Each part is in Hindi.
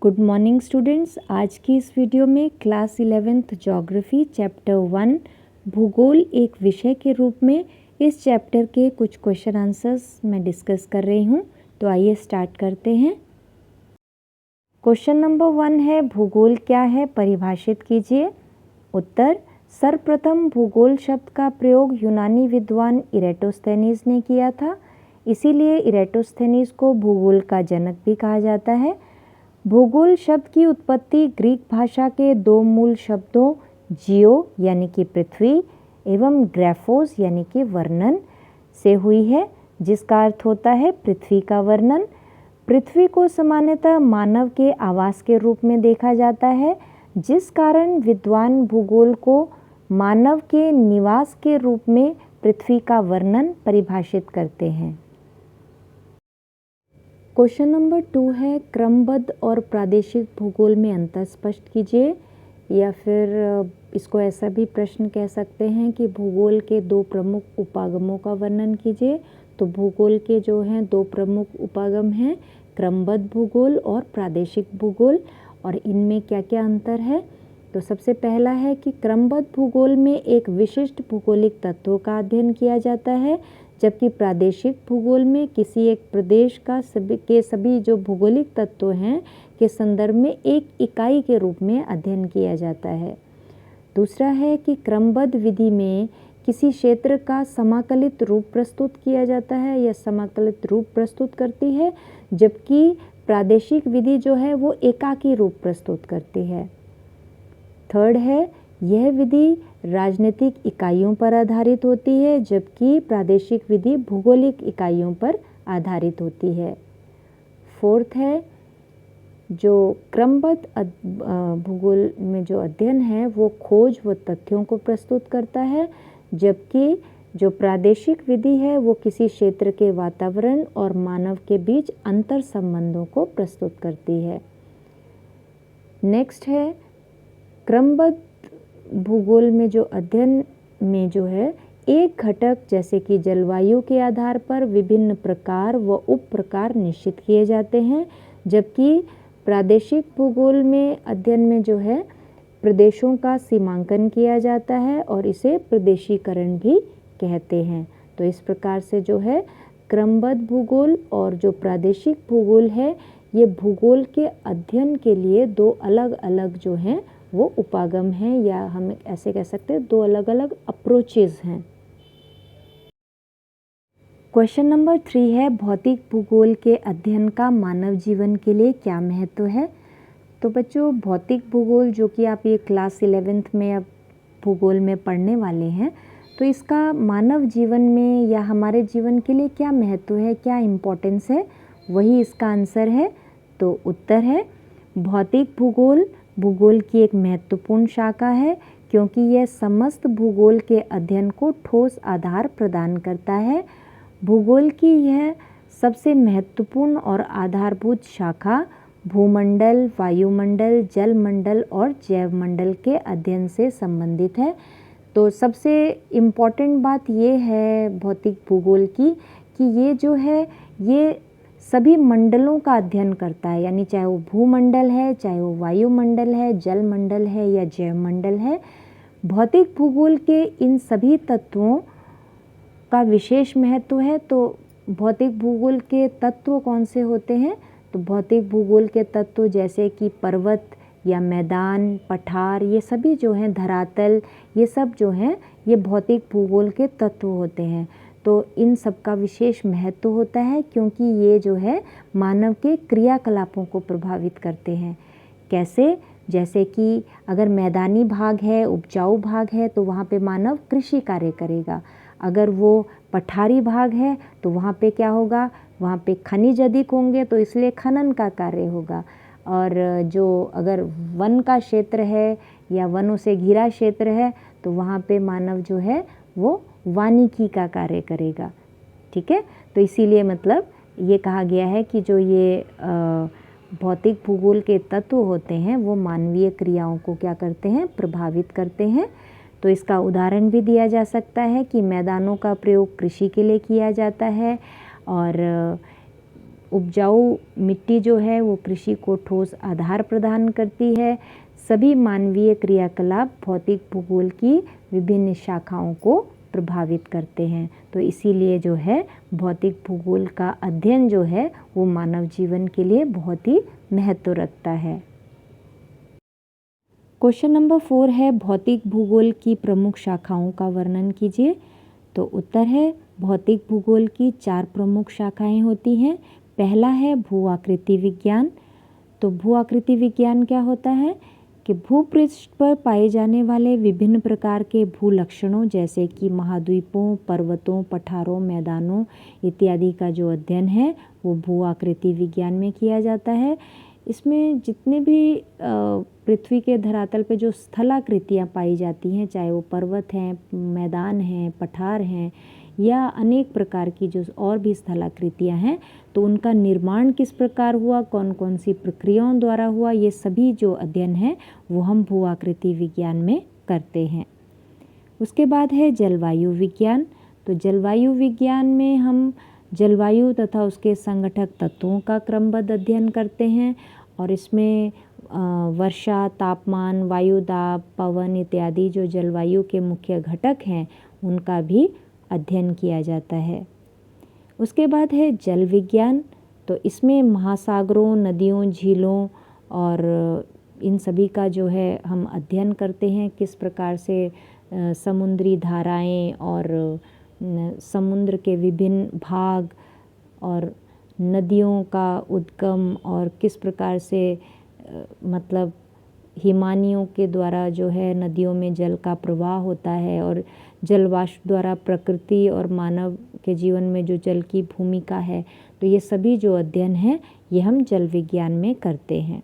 Good morning students. आज की इस वीडियो में क्लास 11th ज्योग्राफी चैप्टर 1 भूगोल एक विषय के रूप में इस चैप्टर के कुछ क्वेश्चन आंसर्स मैं डिस्कस कर रही हूँ। तो आइए स्टार्ट करते हैं। क्वेश्चन नंबर 1 है, भूगोल क्या है, परिभाषित कीजिए। उत्तर, सर्वप्रथम भूगोल शब्द का प्रयोग यूनानी विद्वान इरेटोस्थेनीज ने किया था, इसीलिए इरेटोस्थेनीज को भूगोल का जनक भी कहा जाता है। भूगोल शब्द की उत्पत्ति ग्रीक भाषा के दो मूल शब्दों जियो यानी कि पृथ्वी एवं ग्रैफोस यानी कि वर्णन से हुई है, जिसका अर्थ होता है पृथ्वी का वर्णन। पृथ्वी को सामान्यतः मानव के आवास के रूप में देखा जाता है, जिस कारण विद्वान भूगोल को मानव के निवास के रूप में पृथ्वी का वर्णन परिभाषित करते हैं। क्वेश्चन नंबर 2 है, क्रमबद्ध और प्रादेशिक भूगोल में अंतर स्पष्ट कीजिए, या फिर इसको ऐसा भी प्रश्न कह सकते हैं कि भूगोल के दो प्रमुख उपागमों का वर्णन कीजिए। तो भूगोल के जो हैं दो प्रमुख उपागम हैं, क्रमबद्ध भूगोल और प्रादेशिक भूगोल, और इनमें क्या क्या अंतर है। तो सबसे पहला है कि क्रमबद्ध भूगोल में एक विशिष्ट भूगोलिक तत्वों का अध्ययन किया जाता है, जबकि प्रादेशिक भूगोल में किसी एक प्रदेश का सभी जो भौगोलिक तत्व हैं के संदर्भ में एक इकाई के रूप में अध्ययन किया जाता है। दूसरा है कि क्रमबद्ध विधि में किसी क्षेत्र का समाकलित रूप प्रस्तुत किया जाता है या समाकलित रूप प्रस्तुत करती है, जबकि प्रादेशिक विधि जो है वो एकाकी रूप प्रस्तुत करती है। थर्ड है, यह विधि राजनीतिक इकाइयों पर आधारित होती है, जबकि प्रादेशिक विधि भौगोलिक इकाइयों पर आधारित होती है। फोर्थ है, जो क्रमबद्ध भूगोल में जो अध्ययन है वो खोज व तथ्यों को प्रस्तुत करता है, जबकि जो प्रादेशिक विधि है वो किसी क्षेत्र के वातावरण और मानव के बीच अंतर संबंधों को प्रस्तुत करती है। नेक्स्ट है, क्रमबद्ध भूगोल में जो अध्ययन में जो है एक घटक जैसे कि जलवायु के आधार पर विभिन्न प्रकार व उप प्रकार निश्चित किए जाते हैं, जबकि प्रादेशिक भूगोल में अध्ययन में जो है प्रदेशों का सीमांकन किया जाता है और इसे प्रदेशीकरण भी कहते हैं। तो इस प्रकार से जो है क्रमबद्ध भूगोल और जो प्रादेशिक भूगोल है ये भूगोल के अध्ययन के लिए दो अलग अलग जो हैं वो उपागम हैं, या हम ऐसे कह सकते हैं दो अलग अलग अप्रोचेज हैं। क्वेश्चन नंबर 3 है, भौतिक भूगोल के अध्ययन का मानव जीवन के लिए क्या महत्व है। तो बच्चों, भौतिक भूगोल जो कि आप ये क्लास 11th में अब भूगोल में पढ़ने वाले हैं, तो इसका मानव जीवन में या हमारे जीवन के लिए क्या महत्व है, क्या इम्पोर्टेंस है, वही इसका आंसर है। तो उत्तर है, भौतिक भूगोल भूगोल की एक महत्वपूर्ण शाखा है, क्योंकि यह समस्त भूगोल के अध्ययन को ठोस आधार प्रदान करता है। भूगोल की यह सबसे महत्वपूर्ण और आधारभूत शाखा भूमंडल, वायुमंडल, जलमंडल और जैवमंडल के अध्ययन से संबंधित है। तो सबसे इम्पॉर्टेंट बात ये है भौतिक भूगोल की कि ये जो है ये सभी मंडलों का अध्ययन करता है, यानी चाहे वो भूमंडल है, चाहे वो वायुमंडल है, जलमंडल है या जैवमंडल है। भौतिक भूगोल के इन सभी तत्वों का विशेष महत्व है। तो भौतिक भूगोल के तत्व कौन से होते हैं। तो भौतिक भूगोल के तत्व जैसे कि पर्वत या मैदान, पठार, ये सभी जो हैं धरातल, ये सब जो हैं ये भौतिक भूगोल के तत्व होते हैं। तो इन सब का विशेष महत्व होता है, क्योंकि ये जो है मानव के क्रियाकलापों को प्रभावित करते हैं। कैसे, जैसे कि अगर मैदानी भाग है, उपजाऊ भाग है, तो वहाँ पे मानव कृषि कार्य करेगा। अगर वो पठारी भाग है तो वहाँ पे क्या होगा, वहाँ पे खनिज अधिक होंगे, तो इसलिए खनन का कार्य होगा। और जो अगर वन का क्षेत्र है या वनों से घिरा क्षेत्र है, तो वहाँ पे मानव जो है वो वानिकी का कार्य करेगा। ठीक है, तो इसीलिए मतलब ये कहा गया है कि जो ये भौतिक भूगोल के तत्व होते हैं वो मानवीय क्रियाओं को क्या करते हैं, प्रभावित करते हैं। तो इसका उदाहरण भी दिया जा सकता है कि मैदानों का प्रयोग कृषि के लिए किया जाता है, और उपजाऊ मिट्टी जो है वो कृषि को ठोस आधार प्रदान करती है। सभी मानवीय क्रियाकलाप भौतिक भूगोल की विभिन्न शाखाओं को प्रभावित करते हैं। तो इसीलिए जो है भौतिक भूगोल का अध्ययन जो है वो मानव जीवन के लिए बहुत ही महत्व रखता है। क्वेश्चन नंबर 4 है भौतिक भूगोल की प्रमुख शाखाओं का वर्णन कीजिए। तो उत्तर है भौतिक भूगोल की 4 प्रमुख शाखाएं होती हैं। पहला है भू आकृति विज्ञान। तो भू आकृति विज्ञान क्या होता है कि भूपृष्ठ पर पाए जाने वाले विभिन्न प्रकार के भू लक्षणों जैसे कि महाद्वीपों, पर्वतों, पठारों, मैदानों इत्यादि का जो अध्ययन है वो भू आकृति विज्ञान में किया जाता है। इसमें जितने भी पृथ्वी के धरातल पे जो स्थलाकृतियाँ पाई जाती हैं, चाहे वो पर्वत हैं, मैदान हैं, पठार हैं या अनेक प्रकार की जो और भी स्थलाकृतियाँ हैं, तो उनका निर्माण किस प्रकार हुआ, कौन कौन सी प्रक्रियाओं द्वारा हुआ, ये सभी जो अध्ययन है वो हम भू आकृति विज्ञान में करते हैं। उसके बाद है जलवायु विज्ञान। तो जलवायु विज्ञान में हम जलवायु तथा उसके संगठक तत्वों का क्रमबद्ध अध्ययन करते हैं और इसमें वर्षा, तापमान, वायु दाब, पवन इत्यादि जो जलवायु के मुख्य घटक हैं उनका भी अध्ययन किया जाता है। उसके बाद है जल विज्ञान। तो इसमें महासागरों, नदियों, झीलों और इन सभी का जो है हम अध्ययन करते हैं, किस प्रकार से समुद्री धाराएं और समुद्र के विभिन्न भाग और नदियों का उद्गम और किस प्रकार से मतलब हिमानियों के द्वारा जो है नदियों में जल का प्रवाह होता है और जलवाष्प द्वारा प्रकृति और मानव के जीवन में जो जल की भूमिका है, तो ये सभी जो अध्ययन है ये हम जल विज्ञान में करते हैं।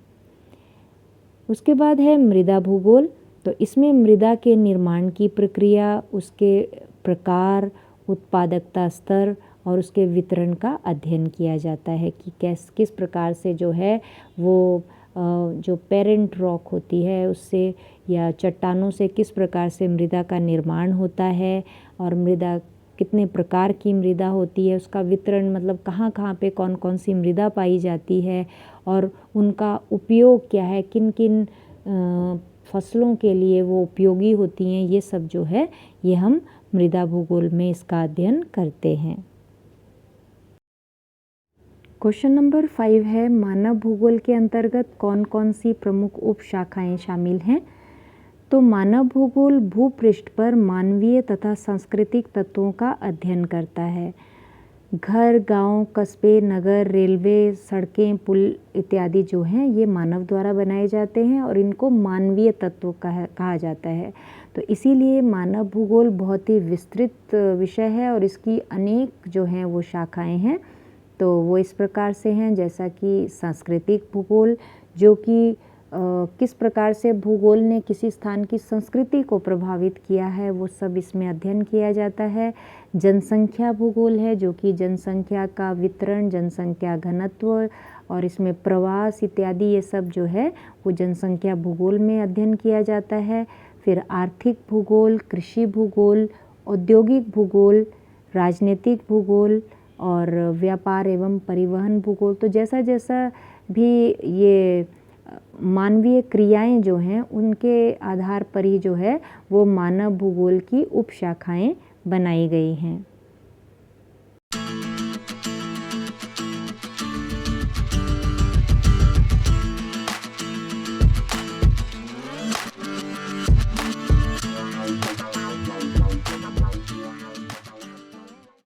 उसके बाद है मृदा भूगोल। तो इसमें मृदा के निर्माण की प्रक्रिया, उसके प्रकार, उत्पादकता स्तर और उसके वितरण का अध्ययन किया जाता है कि किस प्रकार से जो है वो जो पेरेंट रॉक होती है उससे या चट्टानों से किस प्रकार से मृदा का निर्माण होता है और मृदा कितने प्रकार की मृदा होती है, उसका वितरण मतलब कहाँ कहाँ पे कौन कौन सी मृदा पाई जाती है और उनका उपयोग क्या है, किन किन फसलों के लिए वो उपयोगी होती हैं, ये सब जो है ये हम मृदा भूगोल में इसका अध्ययन करते हैं। क्वेश्चन नंबर 5 है मानव भूगोल के अंतर्गत कौन कौन सी प्रमुख उप शाखाएँ शामिल हैं। तो मानव भूगोल भूपृष्ठ पर मानवीय तथा सांस्कृतिक तत्वों का अध्ययन करता है। घर, गांव, कस्बे, नगर, रेलवे, सड़कें, पुल इत्यादि जो हैं ये मानव द्वारा बनाए जाते हैं और इनको मानवीय तत्व कहा जाता है। तो इसीलिए मानव भूगोल बहुत ही विस्तृत विषय है और इसकी अनेक जो हैं वो शाखाएं हैं। तो वो इस प्रकार से हैं जैसा कि सांस्कृतिक भूगोल, जो कि किस प्रकार से भूगोल ने किसी स्थान की संस्कृति को प्रभावित किया है वो सब इसमें अध्ययन किया जाता है। जनसंख्या भूगोल है जो कि जनसंख्या का वितरण, जनसंख्या घनत्व और इसमें प्रवास इत्यादि ये सब जो है वो जनसंख्या भूगोल में अध्ययन किया जाता है। फिर आर्थिक भूगोल, कृषि भूगोल, औद्योगिक भूगोल, राजनीतिक भूगोल और व्यापार एवं परिवहन भूगोल। तो जैसा जैसा भी ये मानवीय क्रियाएं जो हैं उनके आधार पर ही जो है वो मानव भूगोल की उपशाखाएं बनाई गई हैं।